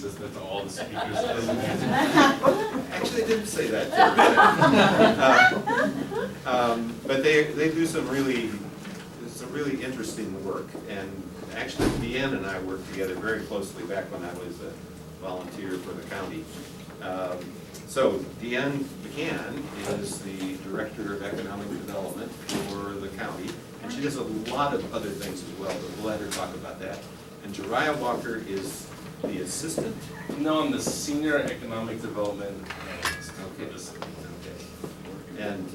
assistant to all the speakers. Actually, I didn't say that. But they do some really interesting work. And actually, Deanne and I worked together very closely back when I was a volunteer for the county. So Deanne McCann is the Director of Economic Development for the county, and she does a lot of other things as well, but we'll let her talk about that. And Jariah Walker is the assistant? No, I'm the Senior Economic Development Analyst. Okay. For the city. Okay. And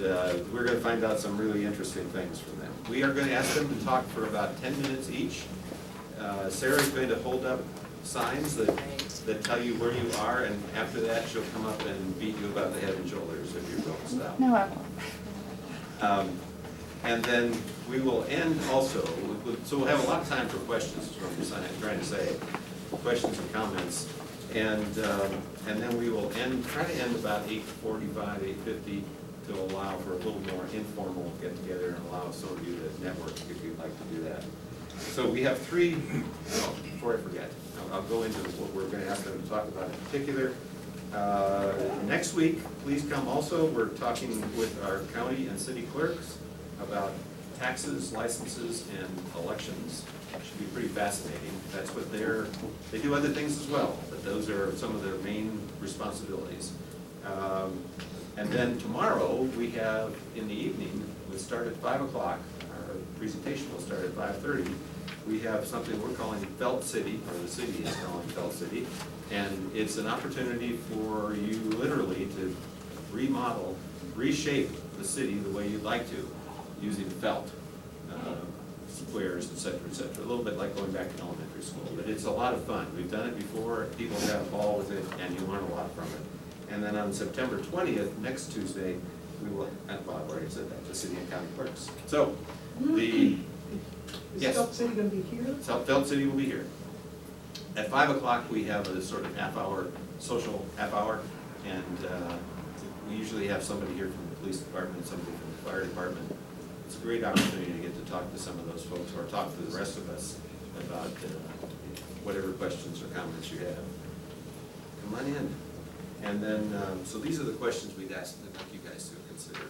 we're going to find out some really interesting things from them. We are going to ask them to talk for about 10 minutes each. Sarah's going to hold up signs that tell you where you are, and after that she'll come up and beat you about the head and shoulders if you don't stop. No, I won't. And then we will end also, so we'll have a lot of time for questions, is what I'm trying to say, questions and comments. And then we will try to end about 8:45, 8:50 to allow for a little more informal get together and allow some of you to network if you'd like to do that. So we have three, before I forget, I'll go into what we're going to ask them to talk about in particular. Next week, please come also. We're talking with our county and city clerks about taxes, licenses, and elections. Should be pretty fascinating. That's what they do other things as well, but those are some of their main responsibilities. And then tomorrow, we have in the evening, we'll start at 5 o'clock. Our presentation will start at 5:30. We have something we're calling Felt City, or the city is calling Felt City, and it's an opportunity for you literally to remodel, reshape the city the way you'd like to, using felt, squares, et cetera, a little bit like going back to elementary school, but it's a lot of fun. We've done it before, people have a ball with it, and you learn a lot from it. And then on September 20th, next Tuesday, we will, Bob already said that, the city and county clerks. So, Is Felt City going to be here? Felt City will be here. At 5 o'clock, we have a sort of half-hour, social half-hour, and we usually have somebody here from the police department, somebody from the fire department. It's a great opportunity to get to talk to some of those folks, or talk to the rest of us about whatever questions or comments you have. Come on in. And then, so these are the questions we'd ask you guys to consider.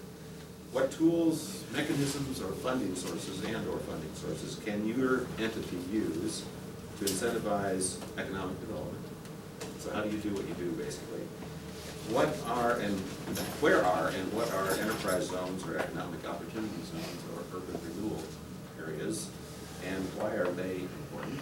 What tools, mechanisms, or funding sources or funding sources can your entity use to incentivize economic development? So how do you do what you do, basically? What are and where are and what are enterprise zones or economic opportunity zones or urban renewal areas, and why are they important?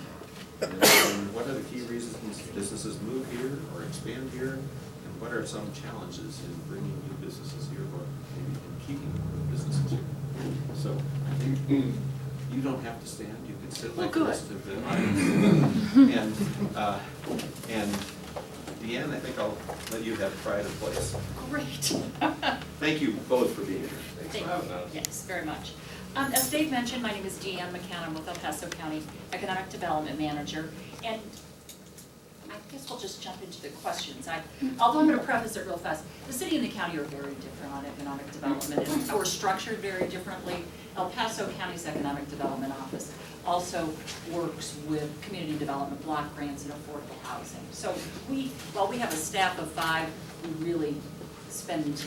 And then what are the key reasons businesses move here or expand here? And what are some challenges in bringing new businesses here or maybe in keeping businesses here? So I think you don't have to stand. You can sit like the rest of the audience. And Deanne, I think I'll let you have pride of place. Great. Thank you both for being here. Thank you. Yes, very much. As Dave mentioned, my name is Deanne McCann. I'm with El Paso County Economic Development Manager. And I guess we'll just jump into the questions. Although I'm going to preface it real fast, the city and the county are very different on economic development, and we're structured very differently. El Paso County's Economic Development Office also works with community development block grants and affordable housing. So while we have a staff of 5, we really spend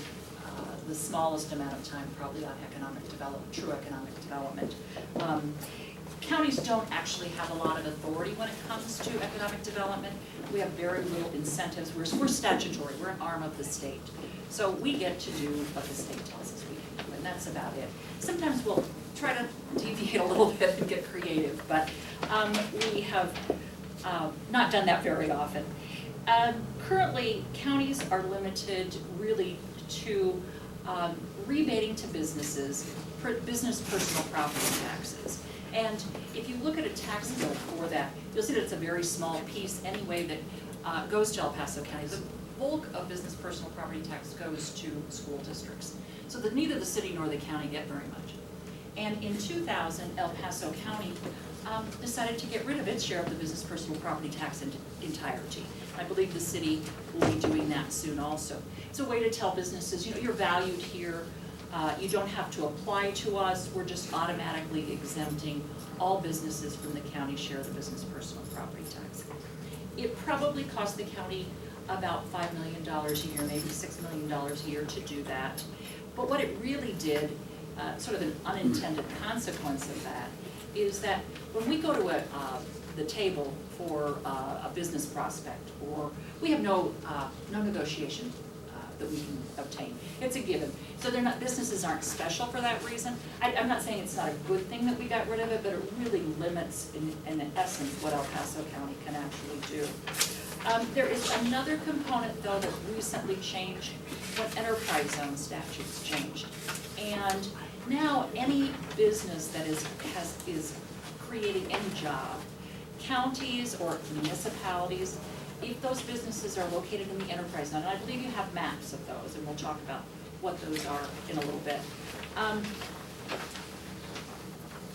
the smallest amount of time probably on economic development, true economic development. Counties don't actually have a lot of authority when it comes to economic development. We have very little incentives. We're statutory, we're an arm of the state. So we get to do what the state tells us we can do, and that's about it. Sometimes we'll try to deviate a little bit and get creative, but we have not done that very often. Currently, counties are limited really to rebating to businesses, business personal property taxes. And if you look at a tax bill for that, you'll see that it's a very small piece anyway that goes to El Paso County. The bulk of business personal property tax goes to school districts. So that neither the city nor the county get very much. And in 2000, El Paso County decided to get rid of its share of the business personal property tax in entirety. I believe the city will be doing that soon also. It's a way to tell businesses, you know, you're valued here. You don't have to apply to us. We're just automatically exempting all businesses from the county share of the business personal property tax. It probably cost the county about $5 million a year, maybe $6 million a year to do that. But what it really did, sort of an unintended consequence of that, is that when we go to the table for a business prospect, or we have no negotiation that we can obtain. It's a given. So they're not, businesses aren't special for that reason. I'm not saying it's not a good thing that we got rid of it, but it really limits, in essence, what El Paso County can actually do. There is another component, though, that recently changed when enterprise zone statutes changed. And now any business that is creating any job, counties or municipalities, if those businesses are located in the enterprise zone, and I believe you have maps of those, and we'll talk about what those are in a little bit.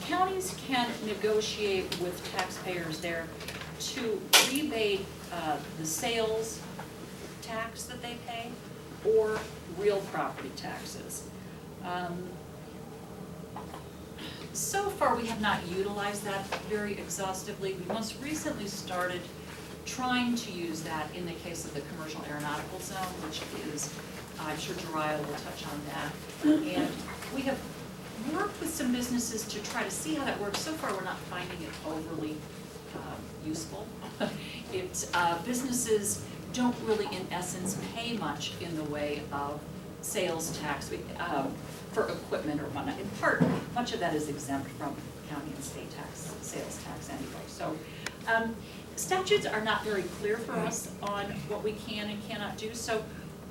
Counties can negotiate with taxpayers there to rebate the sales tax that they pay or real property taxes. So far, we have not utilized that very exhaustively. We most recently started trying to use that in the case of the commercial aeronautical zone, which is, I'm sure Jariah will touch on that. And we have worked with some businesses to try to see how that works. So far, we're not finding it overly useful. Businesses don't really, in essence, pay much in the way of sales tax for equipment or whatnot. In part, much of that is exempt from county and state tax, sales tax anyway. So statutes are not very clear for us on what we can and cannot do. So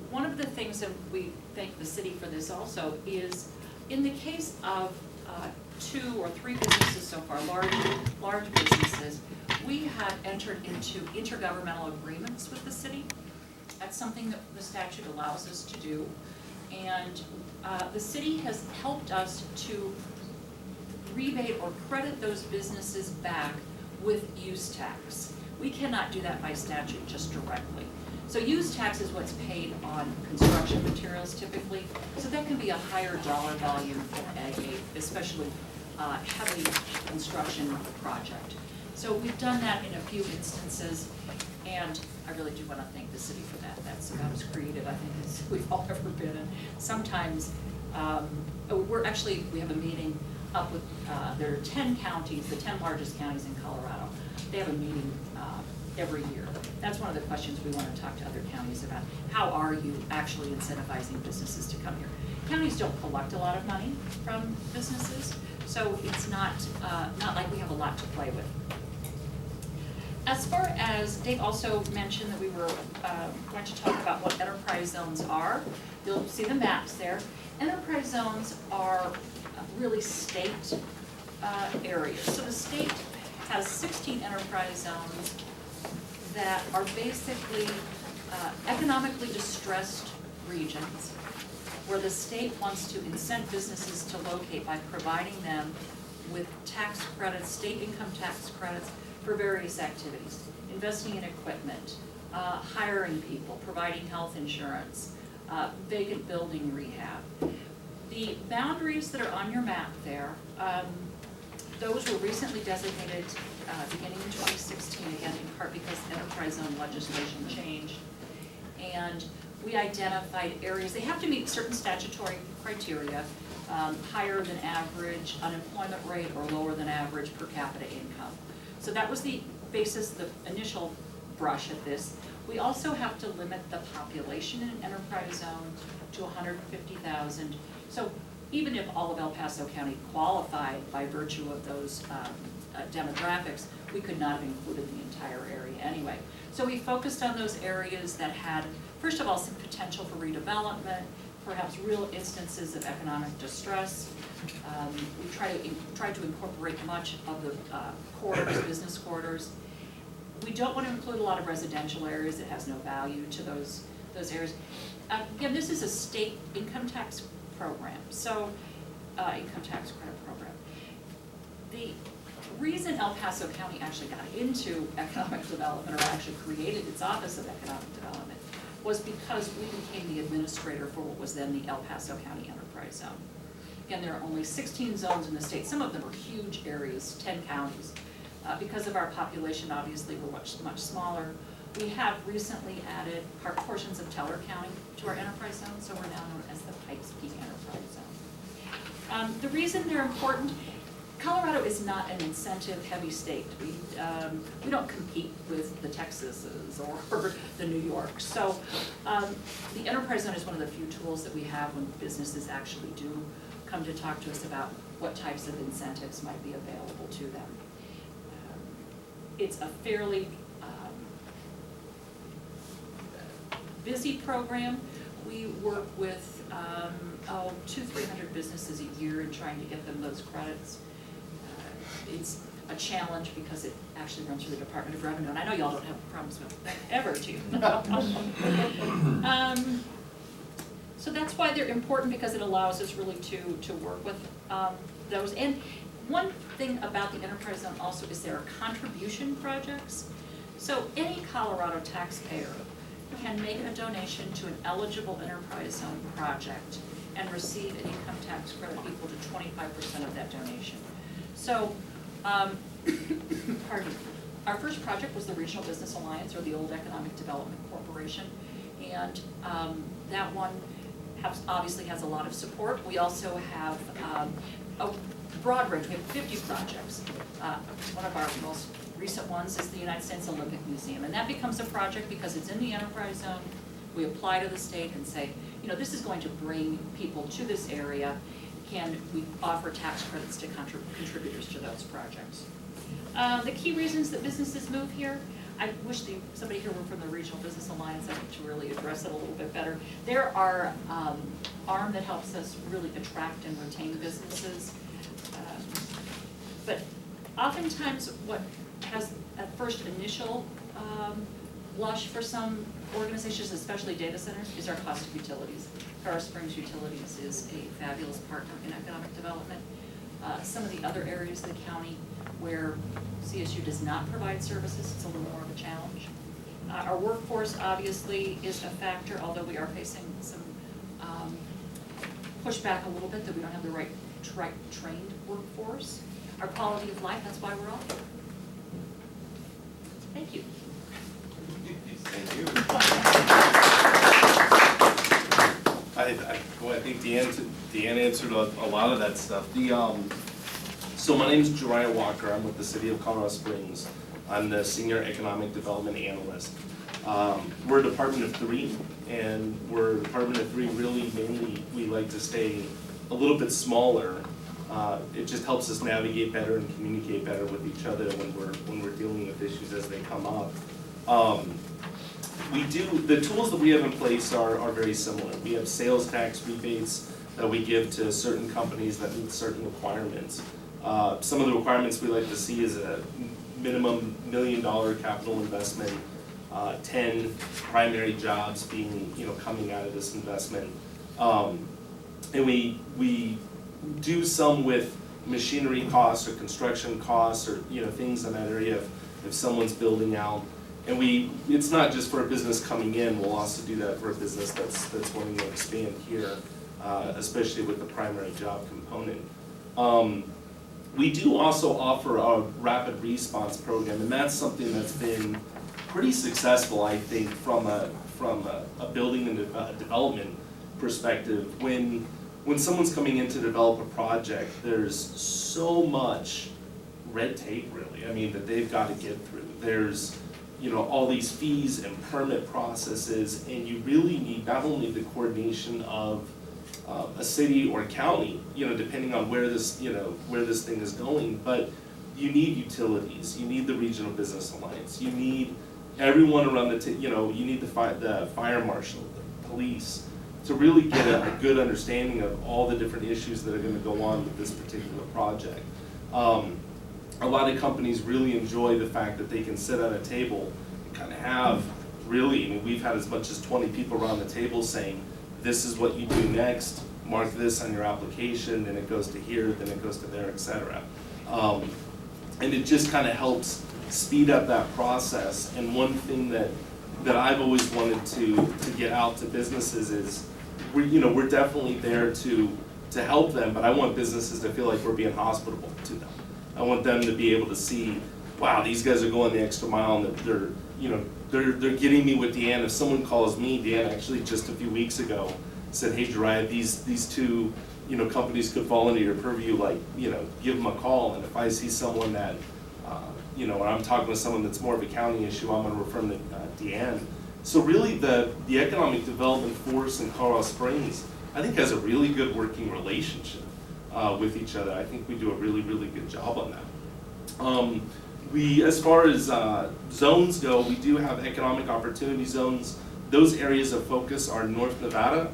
one of the things that we thank the city for this also is, in the case of 2 or 3 businesses so far, large businesses, we have entered into intergovernmental agreements with the city. That's something that the statute allows us to do. And the city has helped us to rebate or credit those businesses back with use tax. We cannot do that by statute just directly. So use tax is what's paid on construction materials typically. So that can be a higher dollar volume for a especially heavy construction project. So we've done that in a few instances, and I really do want to thank the city for that. That's about as creative, I think, as we've all ever been. And sometimes we have a meeting up with, there are 10 counties, the 10 largest counties in Colorado. They have a meeting every year. That's one of the questions we want to talk to other counties about. How are you actually incentivizing businesses to come here? Counties don't collect a lot of money from businesses, so it's not like we have a lot to play with. As far as Dave also mentioned that we were going to talk about what enterprise zones are. You'll see the maps there. Enterprise zones are really state areas. So the state has 16 enterprise zones that are basically economically distressed regions where the state wants to incent businesses to locate by providing them with tax credits, state income tax credits for various activities, investing in equipment, hiring people, providing health insurance, vacant building rehab. The boundaries that are on your map there, those were recently designated beginning in 2016, again in part because enterprise zone legislation changed. And we identified areas, they have to meet certain statutory criteria, higher than average unemployment rate or lower than average per capita income. So that was the basis, the initial brush at this. We also have to limit the population in an enterprise zone to 150,000. So even if all of El Paso County qualified by virtue of those demographics, we could not have included the entire area anyway. So we focused on those areas that had, first of all, some potential for redevelopment, perhaps real instances of economic distress. We tried to incorporate much of the corridors, business corridors. We don't want to include a lot of residential areas. It has no value to those areas. Again, this is a state income tax program, so income tax credit program. The reason El Paso County actually got into economic development, or actually created its Office of Economic Development, was because we became the administrator for what was then the El Paso County Enterprise Zone. Again, there are only 16 zones in the state. Some of them are huge areas, 10 counties. Because of our population, obviously, we're much smaller. We have recently added portions of Teller County to our enterprise zone, so we're now known as the Pikes Peak Enterprise Zone. The reason they're important, Colorado is not an incentive-heavy state. We don't compete with the Texases or the New Yorks. So the enterprise zone is one of the few tools that we have when businesses actually do come to talk to us about what types of incentives might be available to them. It's a fairly busy program. We work with 200-300 businesses a year in trying to get them those credits. It's a challenge because it actually runs through the Department of Revenue, and I know y'all don't have problems with that ever, too. So that's why they're important, because it allows us really to work with those. And one thing about the enterprise zone also is there are contribution projects. So any Colorado taxpayer can make a donation to an eligible enterprise zone project and receive an income tax credit equal to 25% of that donation. So, pardon me, our first project was the Regional Business Alliance, or the old Economic Development Corporation, and that one obviously has a lot of support. We also have a broad range. We have 50 projects. One of our most recent ones is the United States Olympic Museum, and that becomes a project because it's in the enterprise zone. We apply to the state and say, you know, this is going to bring people to this area. Can we offer tax credits to contributors to those projects? The key reasons that businesses move here, I wish somebody here were from the Regional Business Alliance, I think, to really address it a little bit better. They're our arm that helps us really attract and retain businesses. But oftentimes what has a first initial blush for some organizations, especially data centers, is our cost of utilities. Colorado Springs Utilities is a fabulous partner in economic development. Some of the other areas of the county where CSU does not provide services, it's a little more of a challenge. Our workforce obviously is a factor, although we are facing some pushback a little bit that we don't have the right trained workforce. Our quality of life, that's why we're all here. Thank you. Thank you. I think Deanne answered a lot of that stuff. So my name is Jariah Walker. I'm with the City of Colorado Springs. I'm the Senior Economic Development Analyst. We're a department of 3, and we're a department of 3 really mainly we like to stay a little bit smaller. It just helps us navigate better and communicate better with each other when we're dealing with issues as they come up. The tools that we have in place are very similar. We have sales tax rebates that we give to certain companies that meet certain requirements. Some of the requirements we like to see is a minimum $1 million capital investment, 10 primary jobs being coming out of this investment, and we do some with machinery costs or construction costs or things in that area if someone's building out. And it's not just for a business coming in, we'll also do that for a business that's wanting to expand here, especially with the primary job component. We do also offer a rapid response program, and that's something that's been pretty successful, I think, from a building and development perspective. When someone's coming in to develop a project, there's so much red tape, really, I mean, that they've got to get through. There's all these fees and permit processes, and you really need not only the coordination of a city or a county, depending on where this thing is going, but you need utilities, you need the Regional Business Alliance, you need everyone around you need the fire marshal, the police, to really get a good understanding of all the different issues that are going to go on with this particular project. A lot of companies really enjoy the fact that they can sit at a table and kind of have we've had as much as 20 people around the table saying, this is what you do next, mark this on your application, then it goes to here, then it goes to there, etc. And it just kind of helps speed up that process. And one thing that I've always wanted to get out to businesses is we're definitely there to help them, but I want businesses to feel like we're being hospitable to them. I want them to be able to see wow, these guys are going the extra mile, and they're they're getting me with Deanne. If someone calls me, Deanne actually just a few weeks ago said, hey, Jariah, these two companies could fall into your purview, like, give them a call. And if I see someone that, when I'm talking with someone that's more of a county issue, I'm gonna refer them to Deanne. So really the economic development force in Colorado Springs, I think, has a really good working relationship with each other. I think we do a really, really good job on that. As far as zones go, we do have economic opportunity zones. Those areas of focus are North Nevada,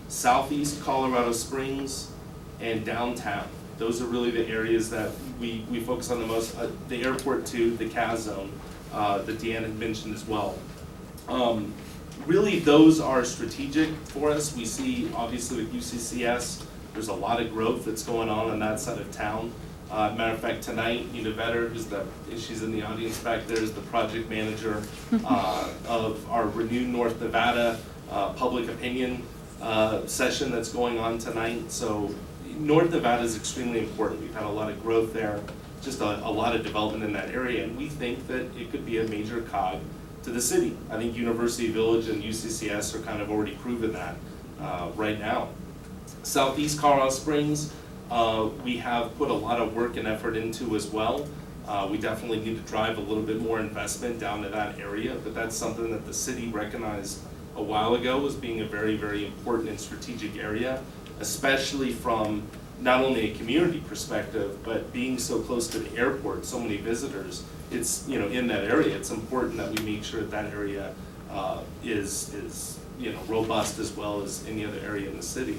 Southeast Colorado Springs, and downtown. Those are really the areas that we focus on the most. The airport too, the CAS zone that Deanne had mentioned as well. Really, those are strategic for us. We see, obviously, with UCCS, there's a lot of growth that's going on that side of town. Matter of fact, tonight, Nina Vetter, she's in the audience back there, is the project manager of our Renew North Nevada public opinion session that's going on tonight. So North Nevada is extremely important. We've had a lot of growth there, just a lot of development in that area, and we think that it could be a major cog to the city. I think University Village and UCCS are kind of already proven that right now. Southeast Colorado Springs, we have put a lot of work and effort into as well. We definitely need to drive a little bit more investment down to that area, but that's something that the city recognized a while ago as being a very, very important and strategic area, especially from not only a community perspective, but being so close to the airport, so many visitors. It's, in that area, it's important that we make sure that area is robust as well as any other area in the city.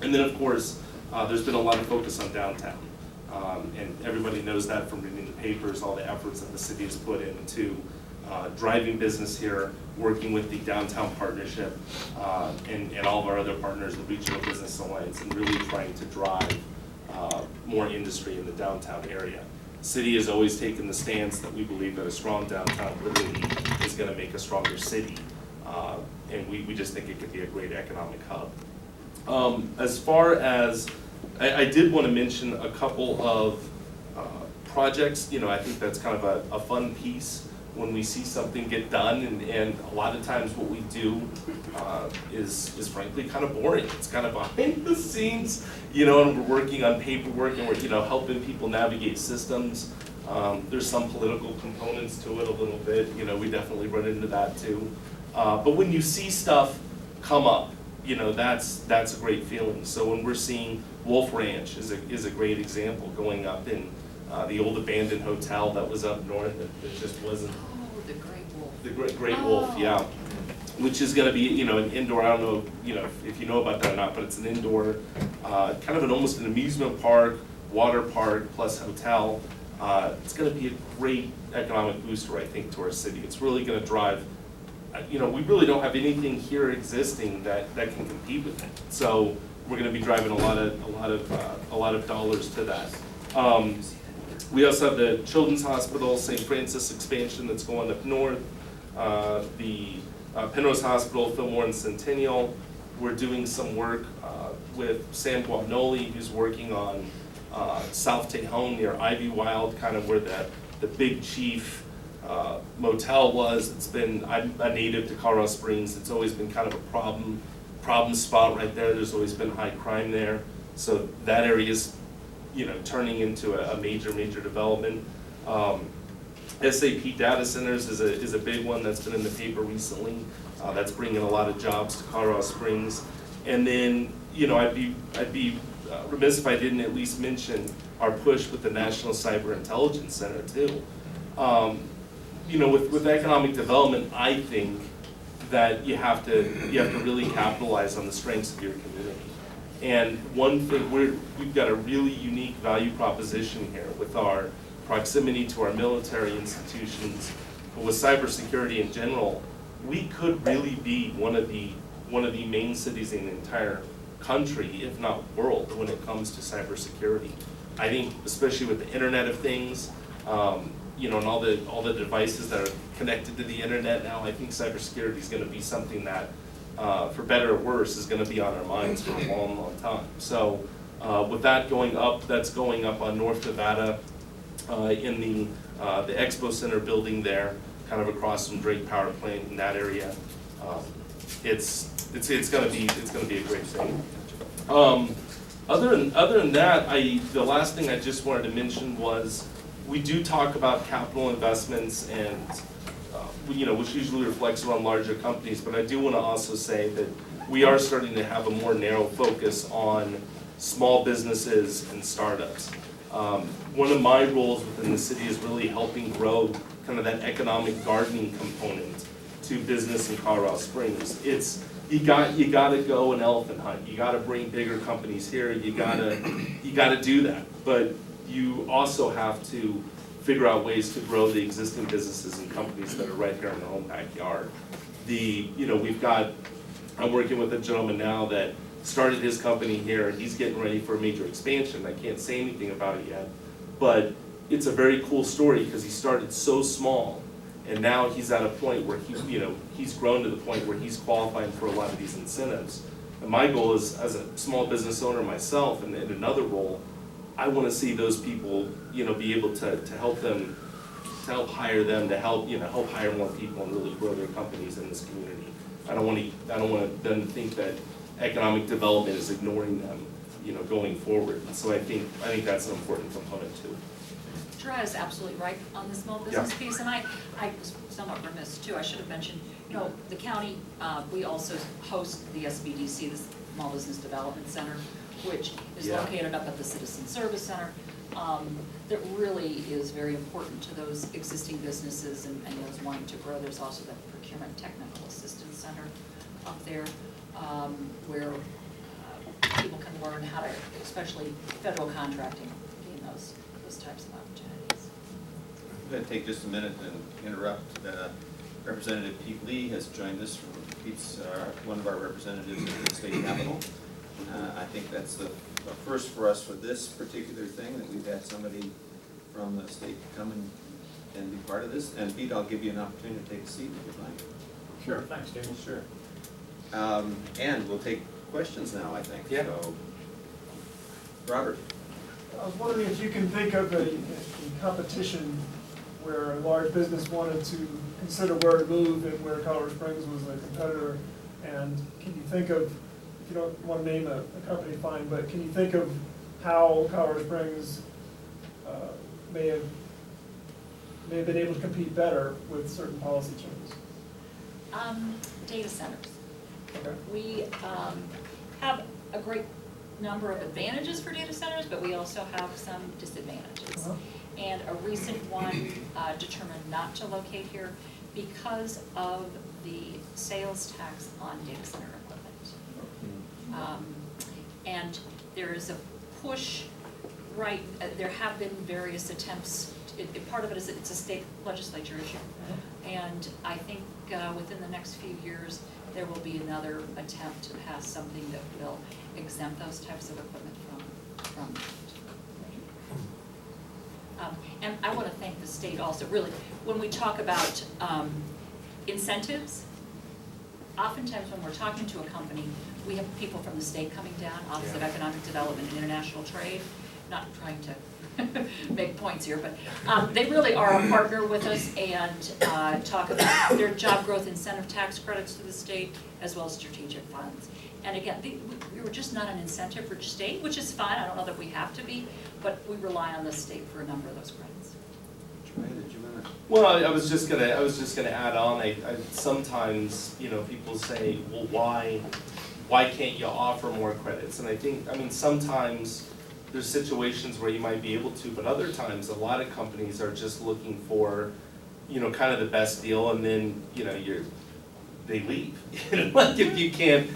And then, of course, there's been a lot of focus on downtown. And everybody knows that from reading the papers, all the efforts that the city has put into driving business here, working with the downtown partnership, and all of our other partners, the Regional Business Alliance, and really trying to drive more industry in the downtown area. The city has always taken the stance that we believe that a strong downtown literally is going to make a stronger city, and we just think it could be a great economic hub. As far as, I did want to mention a couple of projects. I think that's kind of a fun piece when we see something get done, and a lot of times what we do is frankly kind of boring. It's kind of behind the scenes, and we're working on paperwork, and we're helping people navigate systems. There's some political components to it a little bit. We definitely run into that too. But when you see stuff come up, that's a great feeling. So when we're seeing Wolf Ranch is a great example, going up in the old abandoned hotel that was up north that just wasn't. Oh, the Great Wolf. The Great Wolf, yeah. Which is going to be, an indoor, I don't know, if you know about that or not, but it's an indoor, kind of almost an amusement park, water park plus hotel. It's going to be a great economic booster, I think, to our city. It's really going to drive, we really don't have anything here existing that can compete with it. So we're going to be driving a lot of dollars to that. We also have the Children's Hospital, St. Francis expansion that's going up north. The Penrose Hospital, Fillmore and Centennial. We're doing some work with Sam Guagnoli, who's working on South Tejon near Ivy Wild, kind of where the Big Chief motel was. It's been, I'm a native to Colorado Springs. It's always been kind of a problem spot right there. There's always been high crime there. So that area is, turning into a major development. SAP data centers is a big one that's been in the paper recently. That's bringing a lot of jobs to Colorado Springs. And then, I'd be remiss if I didn't at least mention our push with the National Cyber Intelligence Center too. With economic development, I think that you have to really capitalize on the strengths of your community. And one thing, we've got a really unique value proposition here with our proximity to our military institutions, but with cybersecurity in general. We could really be one of the main cities in the entire country, if not world, when it comes to cybersecurity. I think, especially with the Internet of Things, and all the devices that are connected to the internet now, I think cybersecurity is going to be something that, for better or worse, is going to be on our minds for a long time. So, with that going up, that's going up on North Nevada, in the the Expo Center building there, kind of across from Drake Power Plant in that area. It's gonna be a great thing. Other than that, the last thing I just wanted to mention was, we do talk about capital investments and, which usually reflects around larger companies, but I do want to also say that we are starting to have a more narrow focus on small businesses and startups. One of my roles within the city is really helping grow kind of that economic gardening component to business in Colorado Springs. You gotta go and elephant hunt. You gotta bring bigger companies here. You gotta do that. But you also have to figure out ways to grow the existing businesses and companies that are right here in our own backyard. I'm working with a gentleman now that started his company here. He's getting ready for a major expansion. I can't say anything about it yet, but it's a very cool story because he started so small, and now he's at a point where he's grown to the point where he's qualifying for a lot of these incentives. And my goal is, as a small business owner myself, and in another role, I want to see those people, be able to help them, to help hire them, to help hire more people and really grow their companies in this community. I don't want them to think that economic development is ignoring them, going forward. And so I think that's an important component too. Gerard is absolutely right on the small business piece, and I was somewhat remiss too. I should have mentioned, the county, we also host the SBDC, the Small Business Development Center, which is located up at the Citizen Service Center. That really is very important to those existing businesses and those wanting to grow. There's also the Procurement Technical Assistance Center up there, where people can learn how to, especially federal contracting, gain those types of opportunities. I'm going to take just a minute and interrupt. Representative Pete Lee has joined us. Pete's one of our representatives at the state capitol. I think that's the first for us for this particular thing, that we've had somebody from the state come and be part of this. And Pete, I'll give you an opportunity to take a seat if you'd like. Sure, thanks, Dave. Sure. And we'll take questions now, I think. Yeah. So, Robert. I was wondering if you can think of a competition where a large business wanted to consider where to move and where Colorado Springs was a competitor. And can you think of, if you don't want to name a company, fine, but can you think of how Colorado Springs may have been able to compete better with certain policy changes? Data centers. Okay. We have a great number of advantages for data centers, but we also have some disadvantages. Uh-huh. And a recent one determined not to locate here because of the sales tax on data center equipment. And there is a push, right, there have been various attempts, part of it is it's a state legislature issue. And I think within the next few years, there will be another attempt to pass something that will exempt those types of equipment from and I want to thank the state also. Really, when we talk about incentives, oftentimes when we're talking to a company, we have people from the state coming down, Office of Economic Development and International Trade, not trying to make points here, but they really are a partner with us and talk about their job growth incentive tax credits to the state as well as strategic funds. And again, we were just not an incentive for state, which is fine. I don't know that we have to be, but we rely on the state for a number of those credits. Troy, did you want to? Well, I was just gonna add on. I sometimes people say, well, why can't you offer more credits? And I think sometimes there's situations where you might be able to, but other times a lot of companies are just looking for kind of the best deal, and then they leave. Like if you can't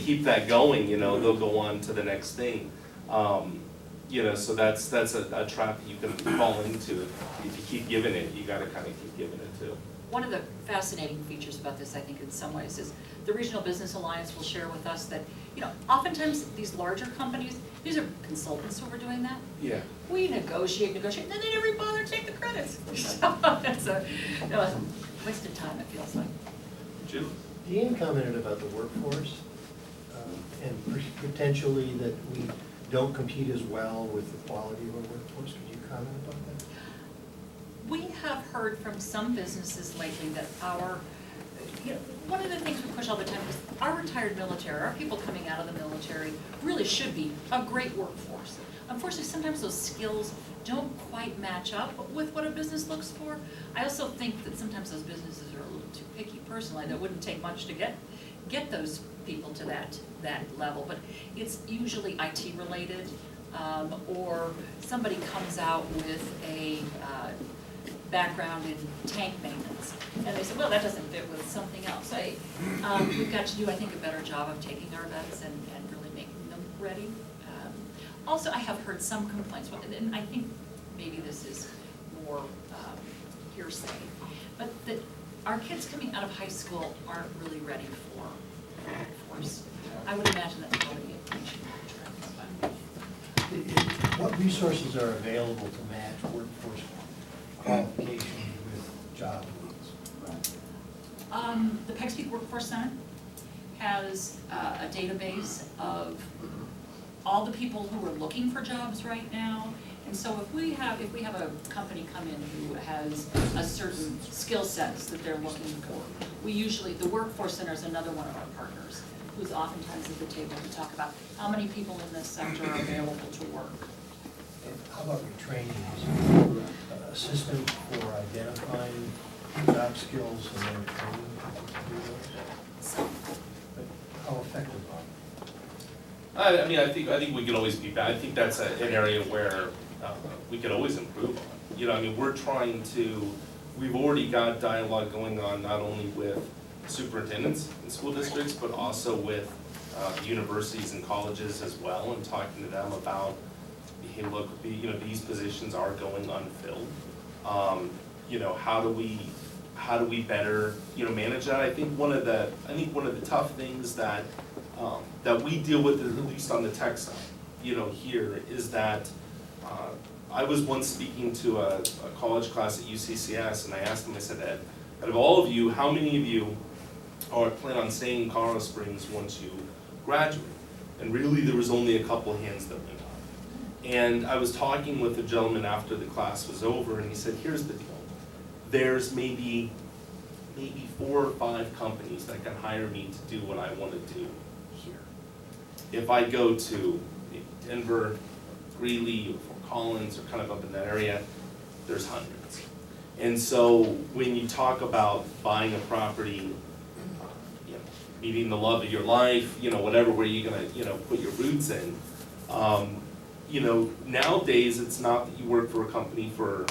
keep that going, they'll go on to the next thing. So that's a trap you can fall into. If you keep giving it, you gotta kind of keep giving it too. One of the fascinating features about this, I think, in some ways, is the Regional Business Alliance will share with us that, oftentimes these larger companies, these are consultants who are doing that. Yeah. We negotiate, and then they never bother to take the credits. So it's a wasted time, it feels like. Jim? Dean commented about the workforce and potentially that we don't compete as well with the quality of our workforce. Could you comment about that? We have heard from some businesses lately that one of the things we push all the time is our retired military, our people coming out of the military really should be a great workforce. Unfortunately, sometimes those skills don't quite match up with what a business looks for. I also think that sometimes those businesses are a little too picky personally. That wouldn't take much to get those people to that level, but it's usually IT related, or somebody comes out with a background in tank maintenance, and they say, well, that doesn't fit with something else. We've got to do, I think, a better job of taking our vets and really making them ready. Also, I have heard some complaints, and I think maybe this is more hearsay, but that our kids coming out of high school aren't really ready for the workforce. I would imagine that's probably a trend. What resources are available to match workforce qualifications with job needs? The Pikes Peak Workforce Center has a database of all the people who are looking for jobs right now. And so if we have a company come in who has a certain skill sets that they're looking for, the Workforce Center is another one of our partners who's oftentimes at the table to talk about how many people in this sector are available to work. And how about retraining? Is there an assistant for identifying job skills and then training people to do those? So, But how effective are I think we can always be better. I think that's an area where we could always improve on. We've already got dialogue going on not only with superintendents in school districts, but also with universities and colleges as well, and talking to them about, hey, look, these positions are going unfilled. How do we better manage that? I think one of the tough things that we deal with, at least on the tech side, here, is that I was once speaking to a college class at UCCS, and I asked them, I said, Ed, out of all of you, how many of you plan on staying in Colorado Springs once you graduate? And really, there was only a couple hands that went up. And I was talking with a gentleman after the class was over, and he said, here's the deal. There's maybe 4 or 5 companies that can hire me to do what I want to do here. If I go to Denver, Greeley, or Fort Collins, or kind of up in that area, there's hundreds. And so when you talk about buying a property, meeting the love of your life, whatever, where you're gonna, put your roots in, nowadays it's not that you work for a company for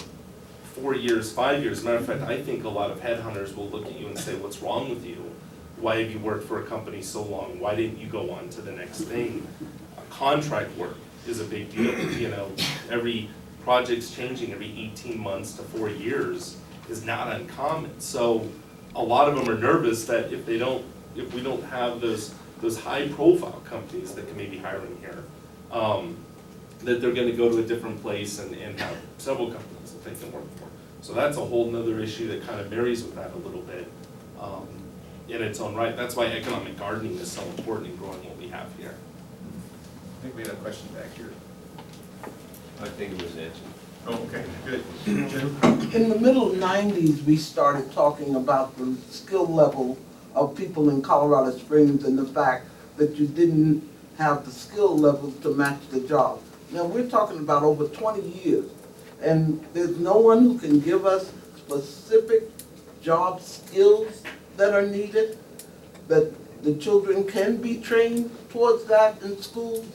4 years, 5 years. As a matter of fact, I think a lot of headhunters will look at you and say, what's wrong with you? Why have you worked for a company so long? Why didn't you go on to the next thing? Contract work is a big deal. Every project's changing every 18 months to 4 years is not uncommon. So a lot of them are nervous that if we don't have those high profile companies that can maybe hire them here, that they're gonna go to a different place and have several companies that they can work for. So that's a whole nother issue that kind of marries with that a little bit in its own right. That's why economic gardening is so important in growing what we have here. I think we had a question back here. I think it was answered. Oh, okay, good. In the middle 90s, we started talking about the skill level of people in Colorado Springs and the fact that you didn't have the skill level to match the job. Now, we're talking about over 20 years, and there's no one who can give us specific job skills that are needed, that the children can be trained towards that in schools.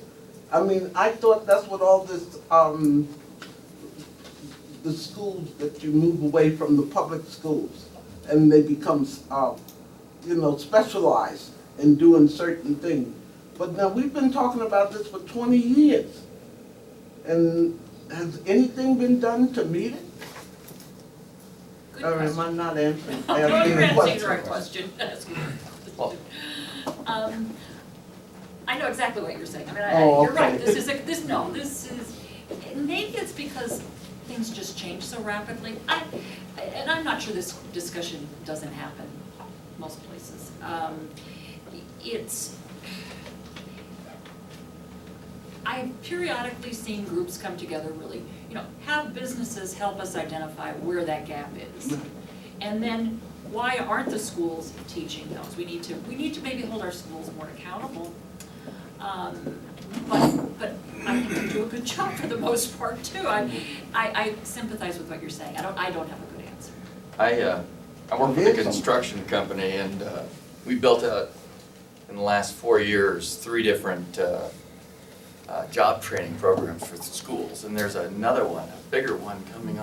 I mean, I thought that's what all this, the schools, that you move away from the public schools and they become, specialized in doing certain things. But now we've been talking about this for 20 years. And has anything been done to meet it? Good Or question. am I not answering? No, you're answering the right question. I know exactly what you're saying. I mean, you're right. Okay. This is, maybe it's because things just change so rapidly. And I'm not sure this discussion doesn't happen most places. I've periodically seen groups come together really, have businesses help us identify where that gap is. And then, why aren't the schools teaching those? We need to maybe hold our schools more accountable. But I think they do a good job for the most part too. I sympathize with what you're saying. I don't have a good answer. I work with a construction company, and we built out, in the last 4 years, 3 different job training programs for the schools. And there's another one, a bigger one, coming